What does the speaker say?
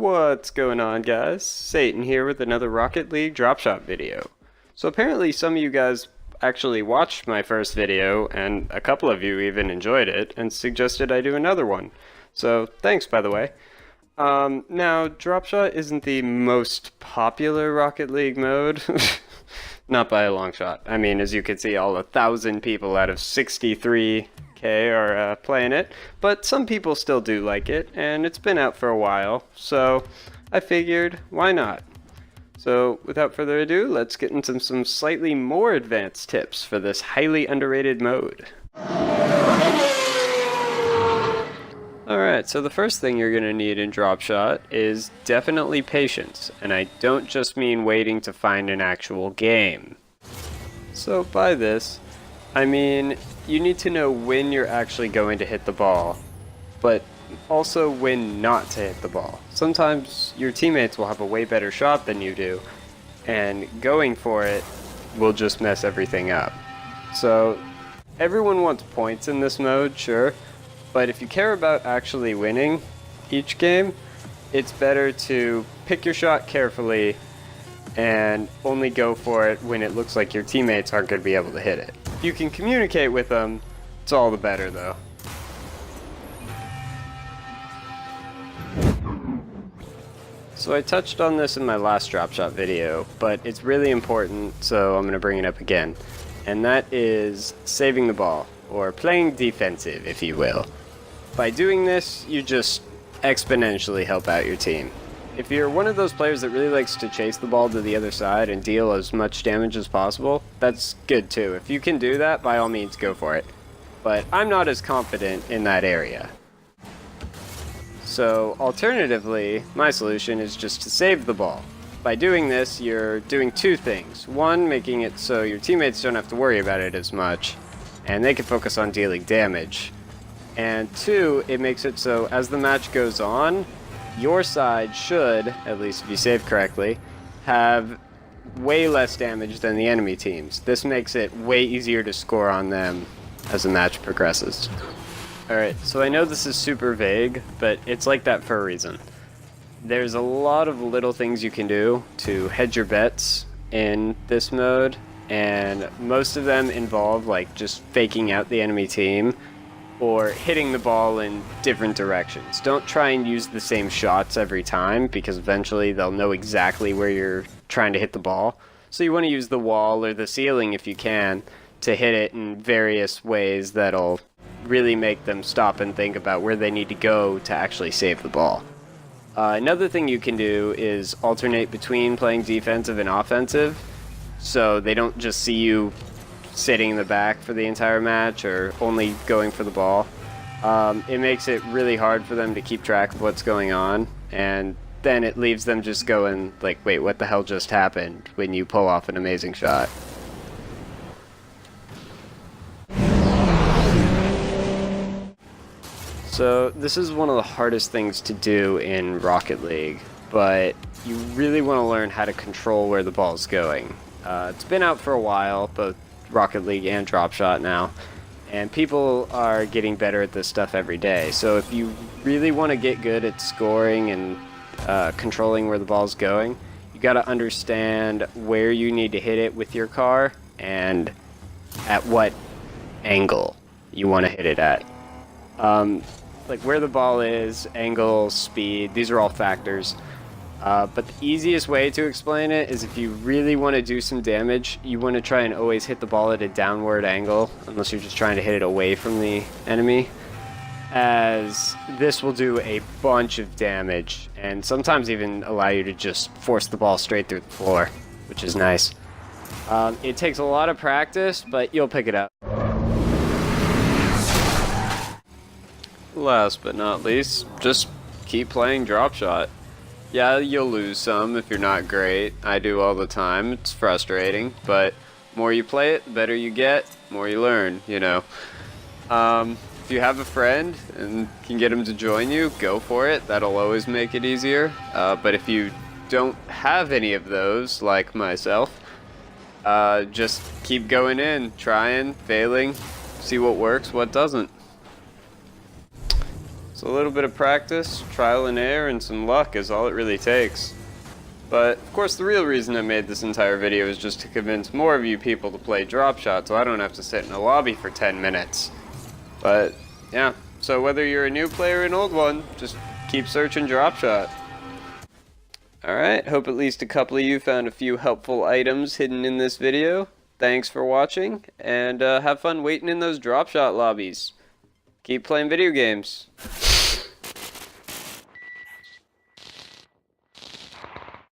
What's going on, guys? Satan here with another Rocket League Dropshot video. So apparently some of you guys actually watched my first video, and a couple of you even enjoyed it, and suggested I do another one. So thanks, by the way. Now, Dropshot isn't the most popular Rocket League mode. Not by a long shot. I mean, as you can see, all 1,000 people out of 63K are playing it, but some people still do like it, and it's been out for a while, so I figured, why not? So without further ado, let's get into some slightly more advanced tips for this highly underrated mode. Alright, so the first thing you're going to need in Dropshot is definitely patience, and I don't just mean waiting to find an actual game. So by this, I mean you need to know when you're actually going to hit the ball, but also when not to hit the ball. Sometimes your teammates will have a way better shot than you do, and going for it will just mess everything up. So everyone wants points in this mode, sure, but if you care about actually winning each game, it's better to pick your shot carefully and only go for it when it looks like your teammates aren't going to be able to hit it. If you can communicate with them, it's all the better though. So I touched on this in my last Dropshot video, but it's really important, so I'm going to bring it up again. And that is saving the ball, or playing defensive, if you will. By doing this, you just exponentially help out your team. If you're one of those players that really likes to chase the ball to the other side and deal as much damage as possible, that's good too. If you can do that, by all means go for it. But I'm not as confident in that area. So alternatively, my solution is just to save the ball. By doing this, you're doing two things. One, making it so your teammates don't have to worry about it as much, and they can focus on dealing damage. And two, it makes it so as the match goes on, your side should, at least if you save correctly, have way less damage than the enemy teams. This makes it way easier to score on them as the match progresses. Alright, so I know this is super vague, but it's like that for a reason. There's a lot of little things you can do to hedge your bets in this mode, and most of them involve like just faking out the enemy team or hitting the ball in different directions. Don't try and use the same shots every time, because eventually they'll know exactly where you're trying to hit the ball. So you want to use the wall or the ceiling if you can to hit it in various ways that'll really make them stop and think about where they need to go to actually save the ball. Another thing you can do is alternate between playing defensive and offensive, so they don't just see you sitting in the back for the entire match or only going for the ball. It makes it really hard for them to keep track of what's going on, and then it leaves them just going like, wait, what the hell just happened, when you pull off an amazing shot. So this is one of the hardest things to do in Rocket League, but you really want to learn how to control where the ball's going. It's been out for a while, both Rocket League and Dropshot now, and people are getting better at this stuff every day. So if you really want to get good at scoring and controlling where the ball's going, you got to understand where you need to hit it with your car and at what angle you want to hit it at. Like where the ball is, angle, speed, these are all factors. But the easiest way to explain it is if you really want to do some damage, you want to try and always hit the ball at a downward angle, unless you're just trying to hit it away from the enemy, as this will do a bunch of damage, and sometimes even allow you to just force the ball straight through the floor, which is nice. It takes a lot of practice, but you'll pick it up. Last but not least, just keep playing Dropshot. Yeah, you'll lose some if you're not great. I do all the time. It's frustrating, but more you play it, the better you get, more you learn, you know. If you have a friend and can get him to join you, go for it. That'll always make it easier. But if you don't have any of those, like myself, just keep going in, trying, failing, see what works, what doesn't. So a little bit of practice, trial and error, and some luck is all it really takes. But, of course, the real reason I made this entire video is just to convince more of you people to play Dropshot so I don't have to sit in a lobby for 10 minutes. But, yeah, so whether you're a new player or an old one, just keep searching Dropshot. Alright, hope at least a couple of you found a few helpful items hidden in this video. Thanks for watching, and have fun waiting in those Dropshot lobbies. Keep playing video games.